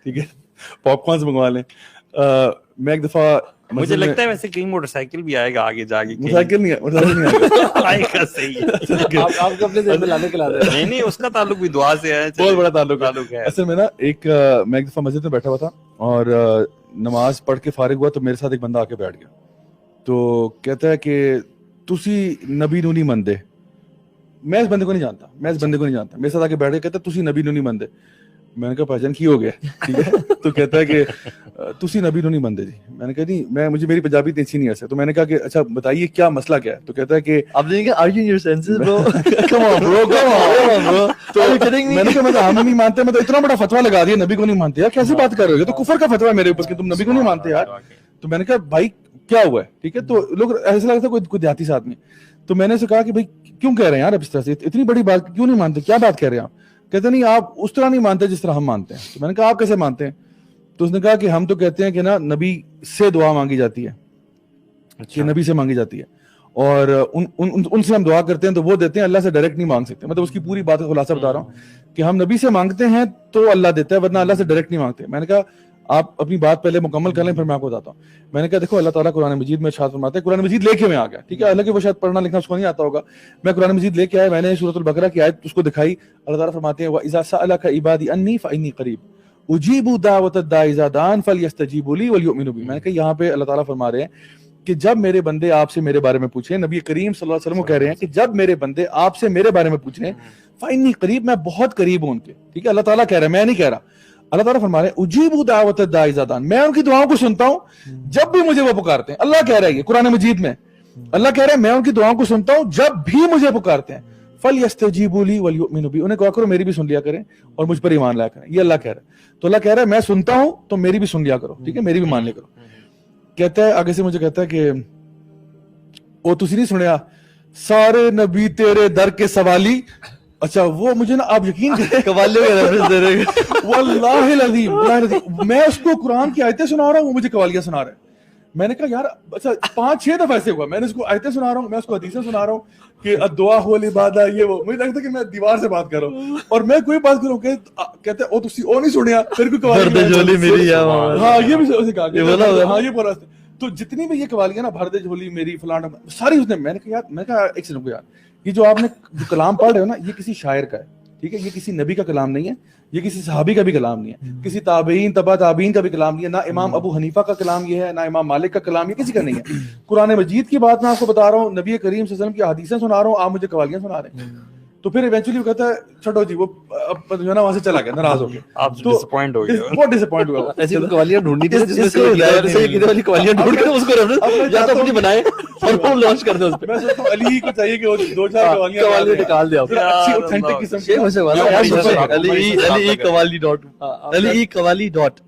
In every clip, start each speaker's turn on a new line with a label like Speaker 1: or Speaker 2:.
Speaker 1: ٹھیک ہے, پاپ کارنز منگوا لیں. میں ایک دفعہ
Speaker 2: مجھے لگتا ہے ویسے کہیں موٹر سائیکل بھی آئے گا آگے جا کے.
Speaker 1: موٹرسائیکل نہیں
Speaker 2: آئے گا, صحیح ہے.
Speaker 3: آپ کو اپنے ذہن میں لانے کے لا دیں.
Speaker 2: نہیں اس کا تعلق بھی دعا سے ہے,
Speaker 1: بہت بڑا تعلق ہے. اصل میں نا میں ایک دفعہ مسجد میں بیٹھا ہوا تھا اور نماز پڑھ کے فارغ ہوا تو میرے ساتھ ایک بندہ آ کے بیٹھ گیا. تو کہتا ہے کہ تسی نبی نو نہیں مندے. میں اس بندے کو نہیں جانتا, میرے ساتھ آ کے بیٹھ کے کہتا ہے تسی نبی نو نہیں مندے. میں نے کہا بھائی جان کی ہو گیا, ٹھیک ہے. تو کہتا ہے کہ تسی نبی نو نہیں مندے جی. میں نے کہا نہیں, مجھے میری پنجابی اتنی اچھی نہیں ہے. تو میں نے کہا کہ اچھا بتائیے کیا مسئلہ کیا ہے. تو کہتا ہے کہ
Speaker 3: آپ نے کہا are you in your senses bro?
Speaker 1: come on bro. تو میں نے کہا میں تو ہم نہیں مانتے, میں تو اتنا بڑا فتویٰ لگا دیا نبی کو نہیں مانتے یار, کیسی بات کر رہے ہو, یہ تو کفر کا فتویٰ ہے میرے اوپر کہ تم نبی کو نہیں مانتے یار. تو میں نے کہا بھائی کیا ہوا ہے, ٹھیک ہے. تو لوگ ایسا لگتا ہے کوئی دیہاتی سے آدمی. تو میں نے اسے کہا کہ بھائی کیوں کہہ رہے ہیں یار اب اس طرح سے, اتنی بڑی بات کیوں نہیں مانتے, کیا بات کہہ رہے ہیں آپ. کہتے نہیں آپ اس طرح نہیں مانتے جس طرح ہم مانتے ہیں. تو میں نے کہا آپ کیسے مانتے ہیں. تو اس نے کہا کہ ہم تو کہتے ہیں کہ نا نبی سے دعا مانگی جاتی ہے, کہ نبی سے مانگی جاتی ہے, اور ان سے ہم دعا کرتے ہیں تو وہ دیتے ہیں, اللہ سے ڈائریکٹ نہیں مانگ سکتے. مطلب اس کی پوری بات کا خلاصہ بتا رہا ہوں کہ ہم نبی سے مانگتے ہیں تو اللہ دیتا ہے, ورنہ اللہ سے ڈائریکٹ نہیں مانگتے. میں نے کہا آپ اپنی بات پہلے مکمل کر لیں پھر میں آپ کو بتاتا ہوں. میں نے کہا دیکھو اللہ تعالیٰ قرآن مجید میں ارشاد فرماتے ہیں, قرآن مجید لے کے میں آ گیا, ٹھیک ہے. حالانکہ وہ شاید پڑھنا لکھنا اس کو نہیں آتا ہوگا. میں قرآن مجید لے کے آیا, میں نے سورۃ البقرہ کی آیت اس کو دکھائی. اللہ تعالیٰ فرماتے ہیں وَإِذَا سَأَلَكَ عِبَادِي عَنِّي فَإِنِّي قَرِيبٌ أُجِيبُ دَعْوَةَ الدَّاعِ إِذَا دَعَانِ فَلْيَسْتَجِيبُوا لِي وَلْيُؤْمِنُوا بِي. میں نے کہا یہاں پہ اللہ تعالیٰ فرما رہے ہیں کہ جب میرے بندے آپ سے میرے بارے میں پوچھیں, نبی کریم صلی اللہ علیہ وسلم کو کہہ رہے ہیں کہ جب میرے بندے آپ سے میرے بارے میں پوچھیں فَإِنِّي قَرِيبٌ, میں بہت قریب ہوں ان کے, ٹھیک ہے. اللہ تعالیٰ کہہ رہا ہے, میں نہیں کہہ رہا. اللہ تعالیٰ فرما رہے ہیں اجیبوا دعوت الداعی اذا دعان, میں ان کی دعاؤں کو سنتا ہوں جب بھی مجھے وہ پکارتے ہیں. اللہ کہہ رہا ہے یہ قرآن مجید میں, اللہ کہہ رہا ہے میں ان کی دعاؤں کو سنتا ہوں جب بھی مجھے پکارتے ہیں. فَلْيَسْتَجِيبُوا لِي وَلْيُؤْمِنُوا بِي, انہیں کہا کرو میری بھی سن لیا کریں اور مجھ پر ایمان لایا کریں. یہ اللہ کہہ رہا ہے. تو اللہ کہہ رہا ہے میں سنتا ہوں تو میری بھی سن لیا کرو, ٹھیک ہے, میری بھی مان لیا کرو. کہتا ہے آگے سے مجھے کہتا ہے کہ وہ تسی نہیں سنیا سارے نبی تیرے در کے سوالی. اچھا وہ مجھے نا آپ یقین کریں
Speaker 3: قوالیوں کے ریفرنس دے رہے ہیں
Speaker 1: واللہ العظیم, میں اس کو قرآن کی آیتیں سنا رہا ہوں, وہ مجھے قوالیاں سنا رہا ہے. میں نے کہا یار اچھا 5-6 دفعہ ایسے ہوا, میں نے اس کو آیتیں سنا رہا ہوں, میں اس کو حدیثیں سنا رہا ہوں کہ الدعاء هو العبادہ, یہ وہ. مجھے لگتا ہے کہ میں دیوار سے بات کر رہا ہوں اور میں کوئی بات کروں کہ کہتے ہیں او تسی او نہیں سنیا پھر کوئی قوالی
Speaker 3: جھولی میری,
Speaker 1: ہاں یہ بھی اسے کہا کہ ہاں یہ بولا. تو جتنی بھی یہ قوالیاں نا بھر دے جھولی میری فلانا ساری اس نے, میں نے کہا یار, میں نے کہا ایک سنو یار, یہ جو آپ نے جو کلام پڑھ رہے ہو نا یہ کسی شاعر کا ہے, ٹھیک ہے, یہ کسی نبی کا کلام نہیں ہے, یہ کسی صحابی کا بھی کلام نہیں ہے, کسی تابعین تبع تابعین کا بھی کلام نہیں ہے, نہ امام ابو حنیفہ کا کلام یہ ہے, نہ امام مالک کا کلام, یہ کسی کا نہیں ہے. قرآن مجید کی بات میں آپ کو بتا رہا ہوں, نبی کریم صلی اللہ علیہ وسلم کی حدیثیں سنا رہا ہوں, آپ مجھے قوالیاں سنا رہے ہیں. تو پھر ایونچولی وہ کہتا ہے چھوڑو جی, وہ جو ہے نا وہاں سے چلا گیا ناراض ہو گیا,
Speaker 2: آپ ڈسپوائنٹ ہو گئے,
Speaker 1: بہت ڈسپوائنٹ ہوا.
Speaker 3: ایسی قوالیاں ڈھونڈنی تھی جس میں سے والی قوالیاں ڈھونڈ کے اس کو ریفرنس یا تو اپنی بنائے اور ہم لانچ کر دیں اس پہ.
Speaker 1: میں سوچتا ہوں علی کو چاہیے کہ وہ 2-4
Speaker 3: قوالیاں نکال دیں,
Speaker 1: اچھی اوتھینٹک قسم
Speaker 3: علی قوالی ڈاٹ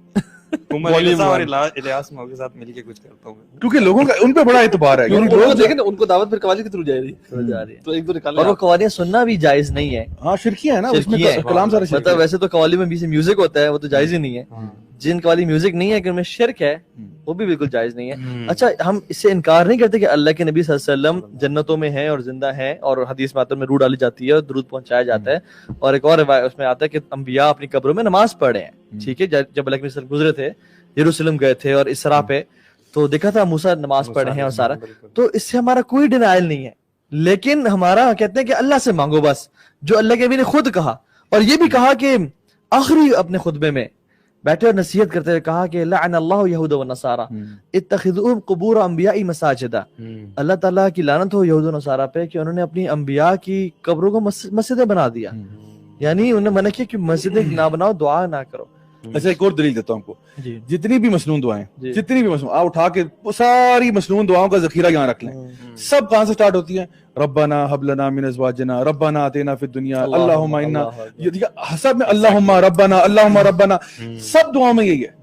Speaker 2: اور الیاس مو کے ساتھ مل کے کچھ کرتا ہوں,
Speaker 1: کیونکہ لوگوں کا ان پہ بڑا اعتبار ہے.
Speaker 3: لوگ دیکھیں نا ان کو دعوت پھر قوالی کے تھرو جا رہی تو ایک دو نکال, اور وہ قوالیاں سننا بھی جائز نہیں ہے.
Speaker 1: ہاں شرکیہ ہے نا اس میں کلام سارے,
Speaker 3: مطلب ویسے تو قوالی میں بیچ میں میوزک ہوتا ہے وہ تو جائز ہی نہیں ہے. جن قوالی میوزک نہیں ہے کہ ان میں شرک ہے وہ بھی بالکل جائز نہیں ہے. اچھا ہم اس سے انکار نہیں کرتے کہ اللہ کے نبی صلی اللہ علیہ وسلم جنتوں میں ہیں اور زندہ ہیں, اور حدیث میں میں روح ڈالی جاتی ہے اور درود پہنچایا جاتا ہے, اور ایک اور روایت اس میں آتا ہے کہ انبیاء اپنی قبروں میں نماز پڑھے ہیں, ٹھیک ہے. جب اللہ کے نبی گزرے تھے یروشلم گئے تھے اور اسراء پہ تو دیکھا تھا موسیٰ نماز پڑھے ہیں اور سارا, تو اس سے ہمارا کوئی ڈینائل نہیں ہے. لیکن ہمارا کہتے ہیں کہ اللہ سے مانگو بس, جو اللہ کے نبی نے خود کہا, اور یہ بھی کہا کہ آخری اپنے خطبے میں بیٹھے اور نصیحت کرتے ہوئے کہا کہ لعن اللہ یہود و نصارا اتخذوا قبور انبیاء مساجدا, اللہ تعالیٰ کی لعنت ہو یہود و نصارا پہ کہ انہوں نے اپنی انبیاء کی قبروں کو مسجدیں بنا دیا. یعنی انہوں نے منع کیا کہ مسجدیں نہ بناؤ, دعا نہ کرو.
Speaker 1: اچھا ایک اور دلیل دیتا ہوں آپ کو, جتنی بھی مسنون دعائیں, جتنی بھی مسنون آپ اٹھا کے ساری مسنون دعاؤں کا ذخیرہ یہاں رکھ لیں, سب کہاں سے سٹارٹ ہوتی ہیں؟ ربنا حب لنا من ازواجنا ربنا آتینا فی الدنیا اللہم انا, سب میں اللہم ربنا, سب دعاؤں میں یہی ہے.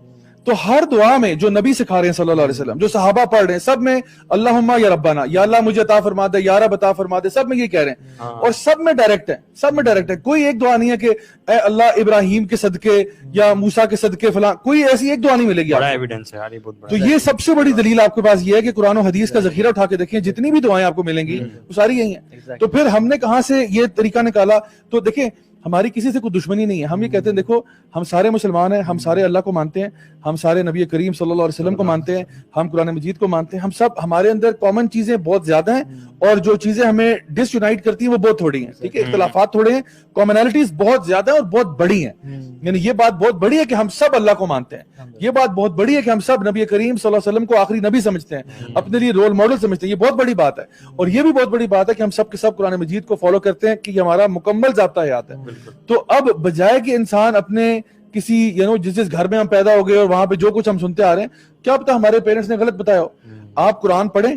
Speaker 1: تو ہر دعا میں جو نبی سکھا رہے ہیں صلی اللہ علیہ وسلم, جو صحابہ پڑھ رہے ہیں, سب میں اللہم یا ربنا, یا اللہ مجھے عطا فرما دے, یا رب عطا فرما دے, سب میں یہ کہہ رہے ہیں. اور سب میں ڈائریکٹ ہے, سب میں ڈائریکٹ ہے. کوئی ایک دعا نہیں ہے کہ اے اللہ ابراہیم کے صدقے یا موسیٰ کے صدقے فلاں, کوئی ایسی ایک دعا نہیں ملے گی.
Speaker 2: بڑا ایویڈنس ہے.
Speaker 1: تو یہ سب سے بڑی دلیل آپ کے پاس یہ ہے کہ قرآن و حدیث کا ذخیرہ اٹھا کے دیکھیں, جتنی بھی دعائیں آپ کو ملیں گی وہ ساری یہی ہیں. تو پھر ہم نے کہاں سے یہ طریقہ نکالا؟ تو دیکھیں ہماری کسی سے کوئی دشمنی نہیں ہے. ہم یہ کہتے ہیں دیکھو ہم سارے مسلمان ہیں, ہم سارے اللہ کو مانتے ہیں, ہم سارے نبی کریم صلی اللہ علیہ وسلم کو مانتے ہیں, ہم قرآن مجید کو مانتے ہیں, ہم سب, ہمارے اندر کامن چیزیں بہت زیادہ ہیں اور جو چیزیں ہمیں ڈس یونائٹ کرتی ہیں وہ بہت تھوڑی ہیں. ٹھیک ہے, اختلافات تھوڑے ہیں, کامنالٹیز بہت زیادہ ہیں اور بہت بڑی ہیں. یعنی یہ بات بہت بڑی ہے کہ ہم سب اللہ کو مانتے ہیں, یہ بات بہت بڑی ہے کہ ہم سب نبی کریم صلی اللہ علیہ وسلم کو آخری نبی سمجھتے ہیں, اپنے لیے رول ماڈل سمجھتے ہیں. یہ بہت بڑی بات ہے. اور یہ بھی بہت بڑی بات ہے کہ ہم سب کے سب قرآن مجید کو فالو کرتے ہیں کہ یہ ہمارا مکمل ضابطہ حیات ہے. تو اب بجائے کہ انسان اپنے کسی جس گھر میں ہم پیدا ہو گئے اور وہاں پہ جو کچھ ہم سنتے آ رہے ہیں, کیا پتا ہمارے پیرنٹس نے غلط بتایا ہو. آپ قرآن پڑھیں,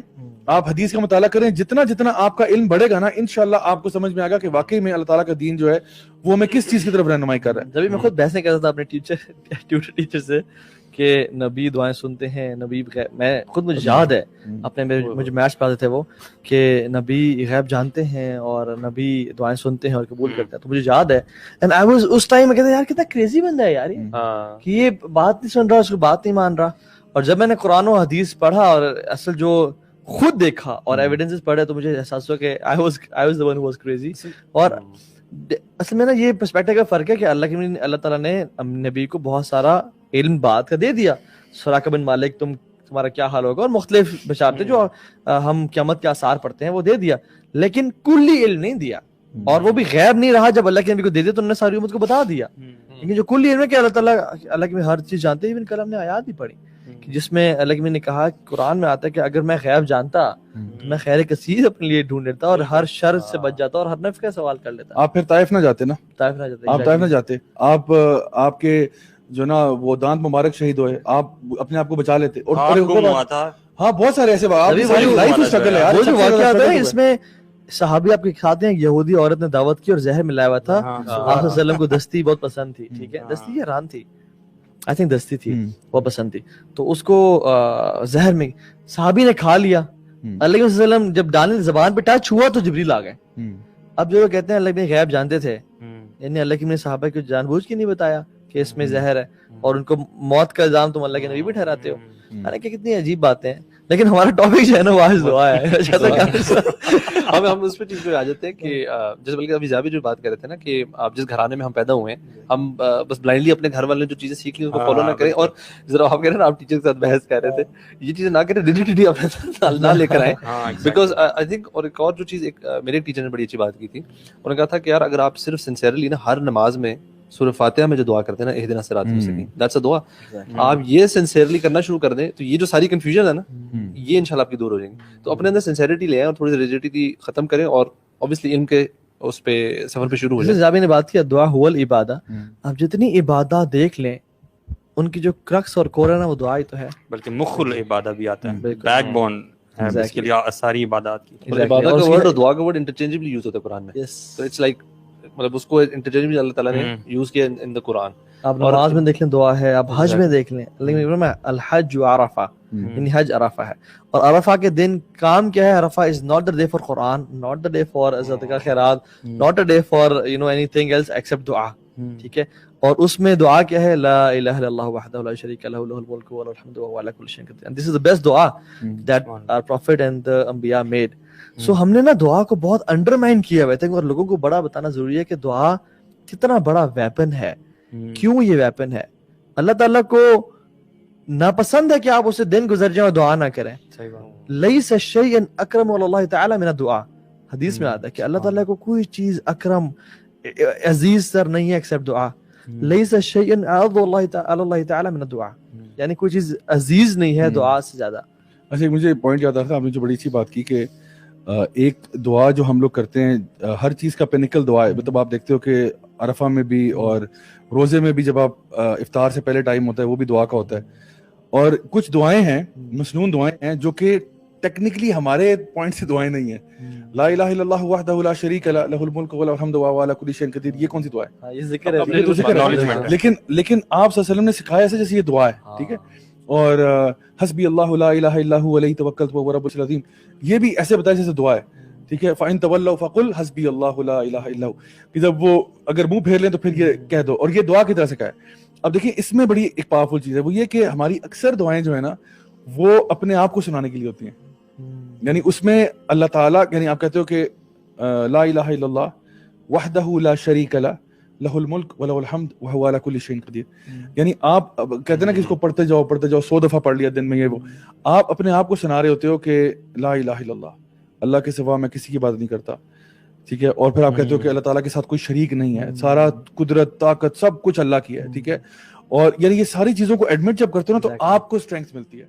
Speaker 1: آپ حدیث کا مطالعہ کریں, جتنا جتنا آپ کا علم بڑھے گا نا انشاءاللہ آپ کو سمجھ میں آئے گا کہ واقعی میں اللہ تعالیٰ کا دین جو ہے وہ ہمیں کس چیز کی طرف رہنمائی کر رہا ہے.
Speaker 3: جبھی میں خود بحث نہیں کرتا تھا اپنے ٹیوٹر ٹیچر سے کہ نبی دعائیں سنتے ہیں, نبی میں خود مجھے یاد ہے اپنے مجھے میتھس پڑھاتے تھے وہ کہ نبی غیب جانتے ہیں اور نبی دعائیں سنتے ہیں اور قبول کرتے ہیں. تو مجھے یاد ہے اینڈ آئی واز اس ٹائم میں کہتا یار کتنا کریزی بندہ ہے یار کہ یہ بات نہیں سن رہا, اس کو بات نہیں مان رہا. اور جب میں نے قرآن و حدیث پڑھا اور اصل جو خود دیکھا اور ایویڈنسز پڑھے تو مجھے احساس ہوا کہ I was the one who was crazy. اور اصل میں نا یہ پرسپیکٹیو کا فرق ہے کہ اللہ تعالیٰ نے نبی کو بہت سارا علم بات کا دے دیا. سراقہ بن مالک تمہارا کیا حال ہوگا, اور مختلف بشارتیں جو ہم قیامت کے آثار پڑھتے ہیں وہ دے دیا, لیکن کلی علم نہیں دیا. اور وہ بھی غیب نہیں رہا, جب اللہ کے نبی کو دے دیا تو انہوں نے ساری امت کو بتا دیا. لیکن جو کلی علم ہے کہ اللہ تعالیٰ اللہ کی ہر چیز جانتے ہیں. کل ہم نے آیات بھی پڑھی جس میں اللہ کی نے کہا, قرآن میں آتا ہے کہ اگر میں غیب جانتا تو میں خیر کثیر اپنے لیے ڈھونڈ لیتا اور ہر شر سے بچ جاتا اور ہر نفع کا سوال کر لیتا.
Speaker 1: آپ پھر طائف نہ جاتے نا,
Speaker 3: طائف نہ جاتے,
Speaker 1: آپ طائف نہ جاتے, آپ کے جو نا وہ دانت مبارک شہید ہوئے, آپ اپنے آپ کو بچا لیتے. اور ہاں بہت سارے ایسے
Speaker 3: وہ جو واقعات ہے اس میں صحابی آپ کے کھاتے ہیں, یہودی عورت نے دعوت کی اور زہر ملایا ہوا تھا. آپ صلی اللہ علیہ وسلم کو دستی بہت پسند تھی. ٹھیک ہے, دستی یا ران تھی, آئی تھنک دستی تھی, بہت پسند تھی. تو اس کو زہر میں صحابی نے کھا لیا. اللہ علیہ وسلم جب ڈالنے زبان پہ ٹچ ہوا تو جبریل آ گئے. اب جو کہتے ہیں اللہ نے غیب جانتے تھے, یعنی اللہ کی صحابہ کو جان بوجھ کے نہیں بتایا کہ اس میں زہر ہے, اور ان کو موت کا الزام تم اللہ کے نبی بھی ٹھہراتے ہو. حالانکہ کتنی عجیب باتیں ہیں. لیکن ہمارا ٹاپک جو ہے نا وہ دعا ہے.
Speaker 4: ہم اس پہ چیز پہ آ جاتے ہیں کہ جیسے بلکہ ابھی زیادہ جو بات کر رہے تھے نا کہ آپ جس گھرانے میں ہم پیدا ہوئے ہیں, ہم بس بلائنڈلی اپنے گھر والے جو چیزیں سیکھ لی ان کو فالو نہ کریں. اور ذرا آپ کہہ رہے ہیں نا, آپ ٹیچر کے ساتھ بحث کر رہے تھے, یہ چیزیں نہ کریں, ڈیڈیٹی اپنے ساتھ نہ لے کر آئیں. بیکاز آئی تھنک, اور ایک اور جو چیز میرے ٹیچر نے بڑی اچھی بات کی تھی, انہوں نے کہا تھا کہ یار اگر آپ صرف سنسیئرلی نا ہر نماز میں سورہ فاتحہ میں جو دعا کرتے ہیں نا, اہدنا الصراط المستقیم, دیٹس اے دعا, آپ یہ سنسیئرلی کرنا شروع کر دیں تو یہ جو ساری کنفیوژن ہے نا یہ انشاءاللہ آپ کی دور ہو جائیں گی. تو اپنے اندر سنسیئرٹی لے آئیں اور تھوڑی سی ریجیڈیٹی ختم کریں, اور obviously علم کے اس پہ سفر پہ شروع ہو جائیں.
Speaker 3: زابی نے بات کیا دعا هو العبادہ, آپ جتنی عبادات دیکھ لیں ان کی جو کرکس اور کور ہے نا وہ دعا ہی تو ہے,
Speaker 2: بلکہ مخ العبادہ بھی آتا ہے, بیک بون ہے اس کے لیے ساری عبادات کی.
Speaker 4: عبادت کا ورڈ اور دعا کا ورڈ انٹرچینجبلی یوز ہوتا ہے قرآن میں. تو اٹس لائک مطلب اس کو انٹرچینجبلی اللہ تعالیٰ نے یوز کیا ان دا قرآن.
Speaker 3: آپ نماز میں دیکھ لیں دعا ہے, آپ حج میں دیکھ لیں, لیکن الحج عرفہ, یعنی حج عرفہ ہے. اور عرفہ کے دن کام کیا ہے, عرفہ is not the day for قرآن, ناٹ دا ڈے فار صدقہ خیرات, not the day for anything else except دعا. ٹھیک ہے, اور اس میں دعا کیا ہے, لا الہ الا اللہ وحدہ لا شریک لہ لہ الملک وله الحمد وهو على كل شيء قدیر. This is the best دعا that our prophet and the انبیاء made. So ہم نے نا دعا کو بہت انڈرمائن کیا ہوا ہے, اور لوگوں کو بڑا بتانا ضروری ہے کہ دعا کتنا بڑا ویپن ہے. کیوں یہ ویپن ہے؟ اللہ تعالیٰ کو ناپسند ہے کہ آپ اسے دن گزر جائیں اور دعا نہ کریں. لیس شیئا اکرم علی اللہ تعالی من الدعاء, حدیث میں آتا ہے کہ اللہ تعالیٰ کو کوئی چیز اکرم عزیز تر نہیں ہے ایکسپٹ دعا. لیس شیئا اعظم اللہ تعالی من الدعاء, یعنی کوئی چیز عزیز نہیں ہے دعا سے زیادہ.
Speaker 1: اچھا, مجھے پوائنٹ یاد آ رہا, آپ نے جو بڑی اچھی بات کی کہ ایک دعا جو ہم لوگ کرتے ہیں, ہر چیز کا پینیکل دعا ہے. مطلب آپ دیکھتے ہو کہ عرفہ میں بھی اور روزے میں بھی جب آپ افطار سے پہلے ٹائم ہوتا ہے وہ بھی دعا کا ہوتا ہے. اور کچھ دعائیں ہیں, مسنون دعائیں ہیں جو کہ ٹیکنیکلی ہمارے پوائنٹ سے دعائیں نہیں ہیں. لا الہ الا اللہ وحدہ لا شریک لہ لہ الملک وله الحمد وهو على كل شيء قدیر, یہ کون سی دعا ہے؟
Speaker 3: یہ ذکر ہے,
Speaker 1: لیکن آپ صلی اللہ علیہ وسلم نے سکھایا ایسے جیسے یہ دعا ہے. ٹھیک ہے, اور حسبی اللہ لا الہ الا هو علیہ توکلت وهو رب العرش العظیم, یہ بھی ایسے بتایا جیسے دعا ہے. ٹھیک ہے, فَإِن تَوَلَّوْا فَقُلْ حَسْبِيَ اللَّهُ لَا إِلَهَ إِلَّا هُوَ, کہ جب وہ اگر منہ پھیر لیں تو پھر یہ کہہ دو, اور یہ دعا کی طرح سے کہا ہے. اب دیکھیں اس میں بڑی ایک پاورفل چیز ہے, وہ یہ کہ ہماری اکثر دعائیں جو ہے نا وہ اپنے آپ کو سنانے کے لیے ہوتی ہیں. یعنی اس میں اللہ تعالیٰ, یعنی آپ کہتے ہو کہ لا الہ الا اللہ وحدہ لا شریک لہ لہ الملک ولہ الحمد وہو علی کل شیء قدیر. یعنی آپ کہتے ہیں نا کہ اس کو پڑھتے جاؤ 100 دفعہ پڑھ لیا دن میں، یہ وہ آپ اپنے آپ کو سنا رہے ہوتے ہو کہ لا الہ الا اللہ، اللہ کے سوا میں کسی کی بات نہیں کرتا، ٹھیک ہے. اور پھر آپ کہتے ہو کہ اللہ تعالیٰ کے ساتھ کوئی شریک نہیں ہے، سارا قدرت طاقت سب کچھ اللہ کی ہے، ٹھیک ہے. اور یعنی یہ ساری چیزوں کو ایڈمٹ جب کرتے ہو نا تو آپ کو اسٹرینگتھ ملتی ہے.